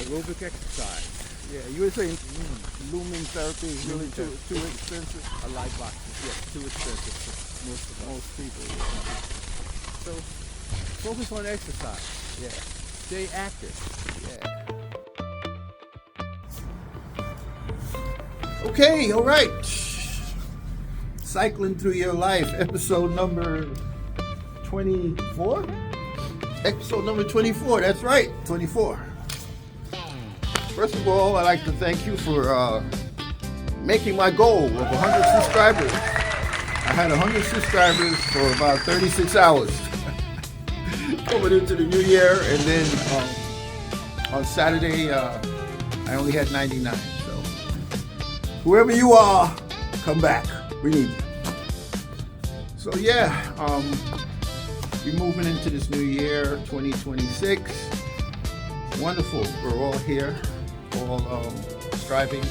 aerobic exercise. Yeah, you were saying looming therapy is really too expensive. A light box is too expensive for most people. So focus on exercise. Yeah, Stay active. yeah. Okay, all right. Cycling through your life, episode number 24. Episode number 24. That's right, 24. First of all, I'd like to thank you for making my goal of 100 subscribers. I had 100 subscribers for about 36 hours coming into the new year, and then on Saturday, I only had 99. So, whoever you are, come back. We need you. So yeah, we're moving into this new year, 2026. Wonderful. We're all here. All striving.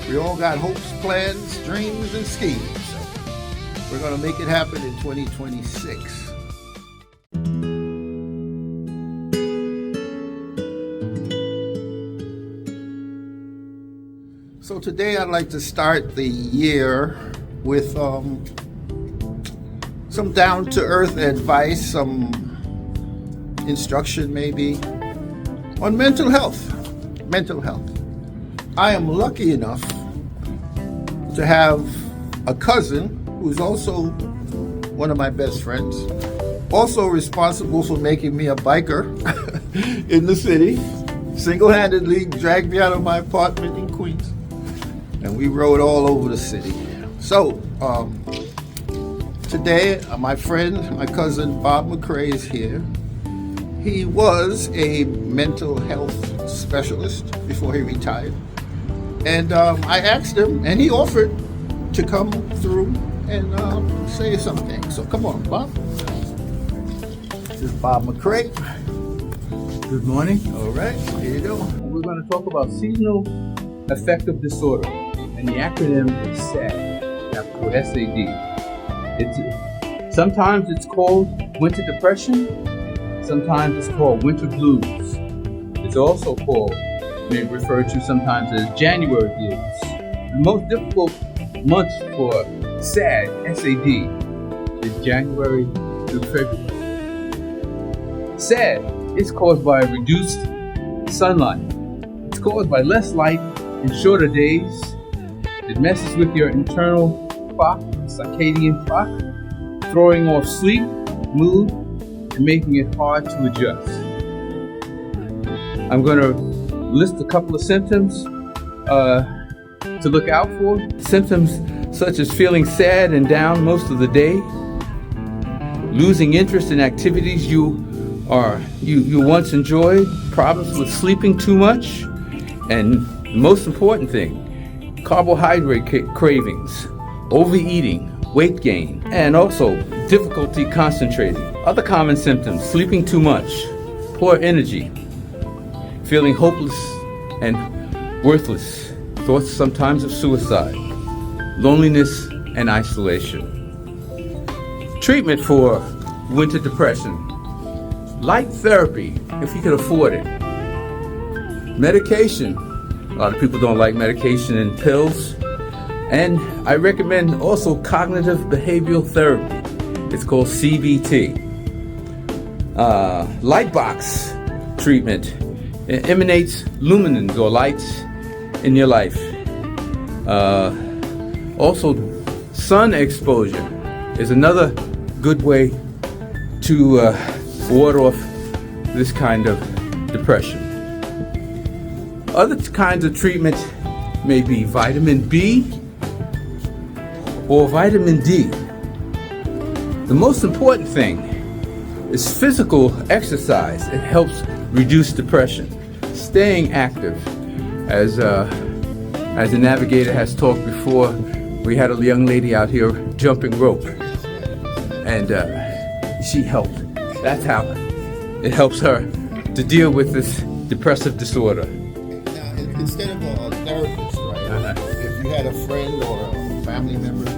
We all got hopes, plans, dreams, and schemes. So we're going to make it happen in 2026. So today I'd like to start the year with some down-to-earth advice, some instruction maybe, on mental health. Mental health. I am lucky enough to have a cousin who's also one of my best friends, also responsible for making me a biker in the city, single-handedly dragged me out of my apartment in Queens, and we rode all over the city. So today my friend, my cousin Bob McCrae is here. He was a mental health specialist before he retired. And I asked him, and he offered to come through and say something. So come on, Bob. This is Bob McCrae. Good morning. All right, here you go. We're going to talk about seasonal affective disorder, and the acronym is SAD, capital SAD. Sometimes it's called winter depression. Sometimes it's called winter blues. It's also called, referred to sometimes as January blues. The most difficult months for SAD, S-A-D, is January through February. SAD is caused by reduced sunlight. It's caused by less light and shorter days. It messes with your internal clock, circadian clock, throwing off sleep, mood, and making it hard to adjust. I'm going to list a couple of symptoms to look out for. Symptoms such as feeling sad and down most of the day, losing interest in activities you once enjoyed, problems with sleeping too much, and the most important thing, carbohydrate cravings, overeating, weight gain, and also difficulty concentrating. Other common symptoms: sleeping too much, poor energy, feeling hopeless and worthless, thoughts sometimes of suicide, loneliness and isolation. Treatment for winter depression: light therapy, if you can afford it. Medication: a lot of people don't like medication and pills. And I recommend also cognitive behavioral therapy. It's called CBT. Light box treatment. It emanates luminance or lights in your life. Also, sun exposure is another good way to ward off this kind of depression. Other kinds of treatment may be vitamin B or vitamin D. The most important thing is physical exercise. It helps reduce depression. Staying active. As the navigator has talked before, we had a young lady out here jumping rope, and she helped. That's how it helps her to deal with this depressive disorder. Now, instead of a therapist, right? If you had a friend or a family member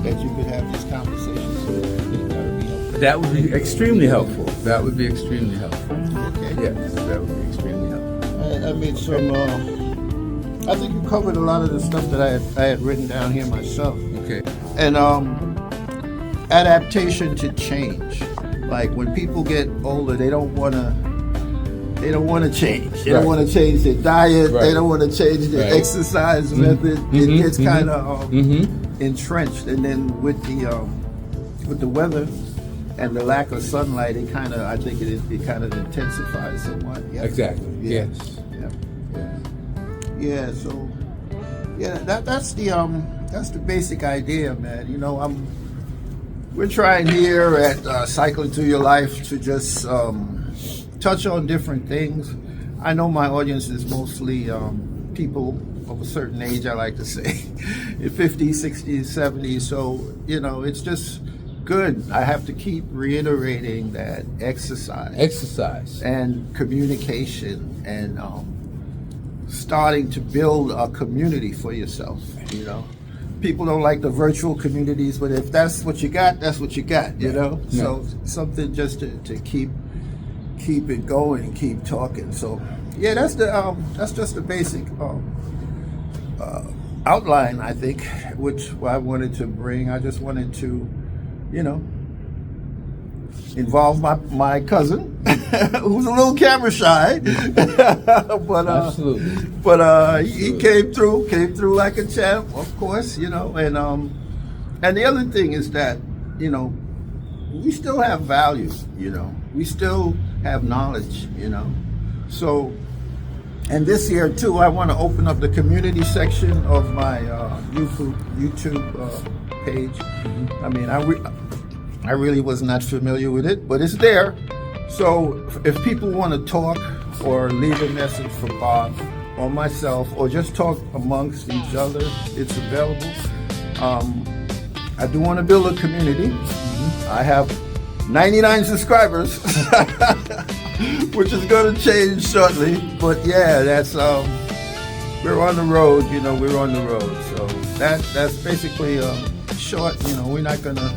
that you could have these conversations with, that would be helpful. That would be extremely helpful. That would be extremely helpful. Okay. Yes, that would be extremely helpful. I made some. I think you covered a lot of the stuff that I had written down here myself. Okay. And adaptation to change. Like when people get older, they don't want to change. They don't want to change their diet. They don't want to change their exercise method. It gets kind of entrenched, and then with the weather and the lack of sunlight, it kind of, I think it kind of intensifies somewhat. Yeah. Exactly. Yeah. Yes. Yeah. So that's the basic idea, man. You know, we're trying here at Cycling Through Your Life to just touch on different things. I know my audience is mostly people of a certain age, I like to say, 50s, 60s, 70s. So, you know, it's just good. I have to keep reiterating that exercise and communication and starting to build a community for yourself, you know. People don't like the virtual communities, but if that's what you got, that's what you got, you know. So something just to keep it going and keep talking. So yeah, that's just the basic outline, I think, which I wanted to bring. I just wanted to, you know, involve my cousin, who's a little camera shy, but Absolutely. He came through like a champ, of course, you know. And the other thing is that, you know, we still have values, you know, we still have knowledge, you know. So, and this year too, I want to open up the community section of my YouTube page. I mean, I really was not familiar with it, but it's there. So if people want to talk or leave a message for Bob or myself, or just talk amongst each other, it's available. I do want to build a community. I have 99 subscribers, which is going to change shortly. But yeah, that's we're on the road. You know, we're on the road. So that's basically short. You know, we're not gonna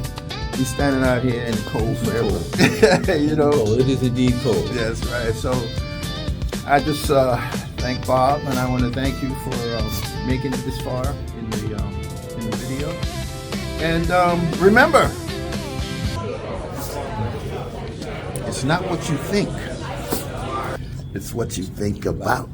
be standing out here in the cold forever. You know, Cold. It is indeed cold. That's right. So I just thank Bob, and I want to thank you for making it this far in the video. And remember, it's not what you think, it's what you think about.